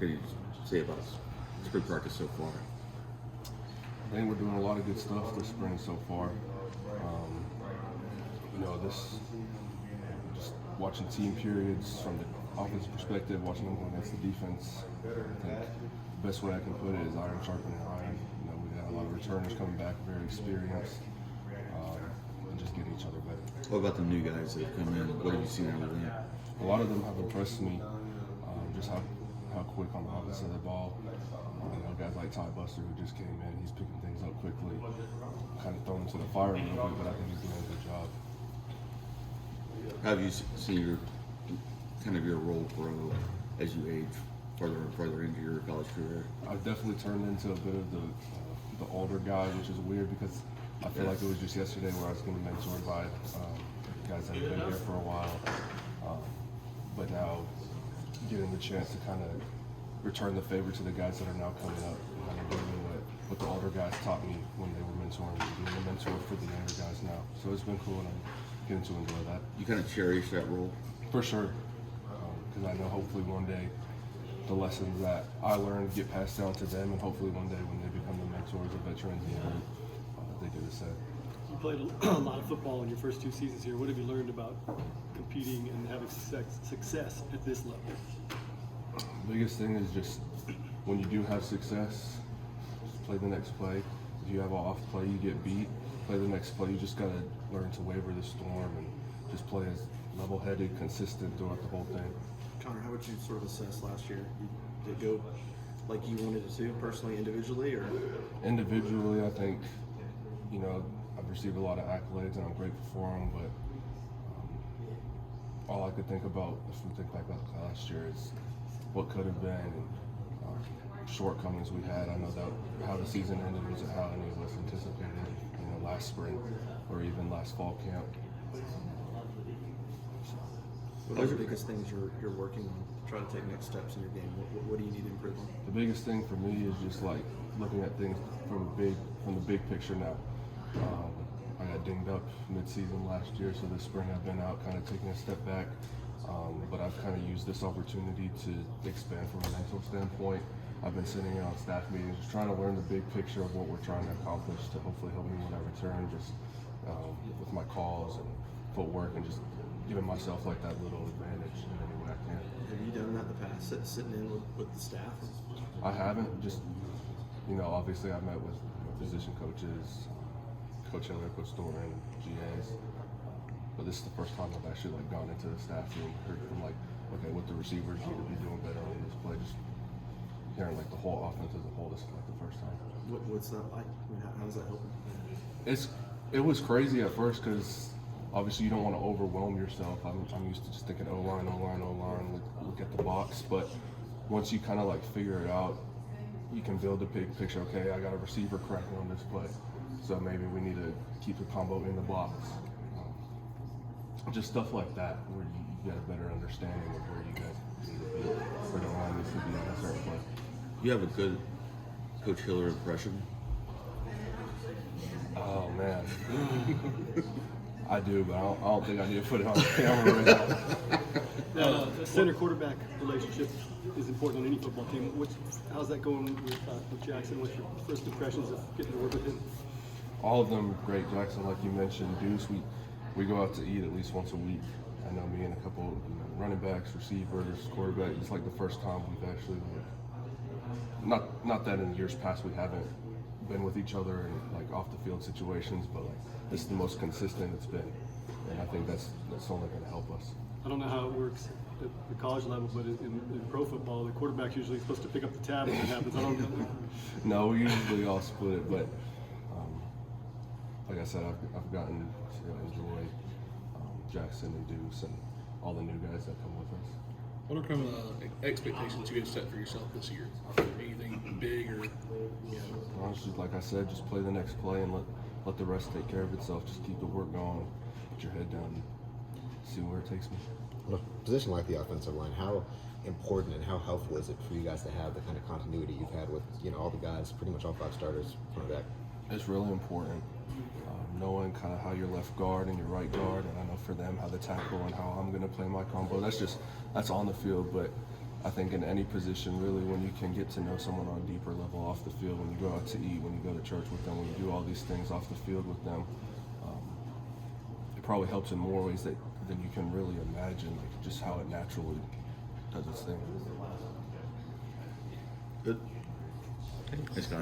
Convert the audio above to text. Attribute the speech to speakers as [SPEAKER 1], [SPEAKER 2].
[SPEAKER 1] can you say about spring practice so far?
[SPEAKER 2] I think we're doing a lot of good stuff this spring so far. This just watching team periods from the offense perspective, watching them go against the defense. I think the best way I can put it is iron sharpening iron. We got a lot of returners coming back, very experienced, and just getting each other better.
[SPEAKER 1] What about the new guys that have come in? What have you seen out of them?
[SPEAKER 2] A lot of them have impressed me, just how quick on the offense of the ball. Guys like Ty Buster, who just came in, he's picking things up quickly. Kind of thrown him to the fire a little bit, but I think he's doing a good job.
[SPEAKER 1] How have you seen your role grow as you age further and further into your college career?
[SPEAKER 2] I've definitely turned into a bit of the older guy, which is weird because I feel like it was just yesterday where I was getting mentored by guys that have been here for a while. But now getting the chance to kind of return the favor to the guys that are now coming up, and I'm doing what the older guys taught me when they were mentoring me, being a mentor for the younger guys now. So it's been cool, and I'm getting to enjoy that.
[SPEAKER 1] You kind of cherish that role?
[SPEAKER 2] For sure, because I know hopefully one day the lessons that I learned get passed down to them, and hopefully one day when they become the mentors of veterans in the group, they do the same.
[SPEAKER 3] You played a lot of football in your first 2 seasons here. What have you learned about competing and having success at this level?
[SPEAKER 2] The biggest thing is just when you do have success, just play the next play. If you have an off play, you get beat, play the next play. You just got to learn to waver the storm and just play as level-headed, consistent throughout the whole thing.
[SPEAKER 4] Connor, how would you sort of assess last year? Did it go like you wanted it to, personally, individually, or?
[SPEAKER 2] Individually, I think, I've received a lot of accolades and I'm grateful for them, but all I could think about, if we think back about last year, is what could have been and shortcomings we had. I know that how the season ended wasn't how any of us anticipated, last spring or even last fall camp.
[SPEAKER 4] What are the biggest things you're working on to try to take next steps in your game? What do you need to improve on?
[SPEAKER 2] The biggest thing for me is just like looking at things from the big picture now. I got dinged up mid-season last year, so this spring I've been out kind of taking a step back. But I've kind of used this opportunity to expand from a mental standpoint. I've been sitting in on staff meetings, just trying to learn the big picture of what we're trying to accomplish to hopefully help me when I return, just with my calls and footwork and just giving myself like that little advantage in any way I can.
[SPEAKER 4] Have you done that in the past, sitting in with the staff?
[SPEAKER 2] I haven't. Just, obviously I met with position coaches, Coach Hiller, Coach Thornton, GAs. But this is the first time I've actually gone into the staff room, heard from okay, what the receivers need to be doing better on this play. Just hearing the whole offense as a whole. This is the first time.
[SPEAKER 4] What's that like? I mean, how does that help?
[SPEAKER 2] It was crazy at first because obviously you don't want to overwhelm yourself. I'm used to just thinking O-line, look at the box. But once you kind of figure it out, you can build a big picture. Okay, I got a receiver cracking on this play, so maybe we need to keep the combo in the box. Just stuff like that, where you get a better understanding of where you guys need to be, where the line needs to be on a certain play.
[SPEAKER 1] You have a good Coach Hiller impression?
[SPEAKER 2] Oh man, I do, but I don't think I need to put it on the camera right now.
[SPEAKER 3] The center-quarterback relationship is important on any football team. How's that going with Jackson? What's your first impressions of getting to work with him?
[SPEAKER 2] All of them great. Jackson, like you mentioned, Deuce, we go out to eat at least once a week. I know me and a couple running backs, receivers, quarterback. It's like the first time we've actually, not that in years past we haven't been with each other in off the field situations, but this is the most consistent it's been, and I think that's only going to help us.
[SPEAKER 3] I don't know how it works at the college level, but in pro football, the quarterback's usually supposed to pick up the tab when it happens. I don't know.
[SPEAKER 2] No, we usually all split it, but like I said, I've gotten to enjoy Jackson and Deuce and all the new guys that come with us.
[SPEAKER 5] What are kind of expectations you have set for yourself this year? Anything big or,
[SPEAKER 2] Honestly, like I said, just play the next play and let the rest take care of itself. Just keep the work going, put your head down, and see where it takes me.
[SPEAKER 6] On a position like the offensive line, how important and how helpful is it for you guys to have the kind of continuity you've had with all the guys, pretty much all 5 starters front back?
[SPEAKER 2] It's really important. Knowing kind of how your left guard and your right guard, and I know for them how the tackle and how I'm going to play my combo. That's on the field, but I think in any position, really, when you can get to know someone on a deeper level off the field, when you go out to eat, when you go to church with them, when you do all these things off the field with them, it probably helps in more ways than you can really imagine, like just how it naturally does its thing.
[SPEAKER 1] Good. Thanks, guys.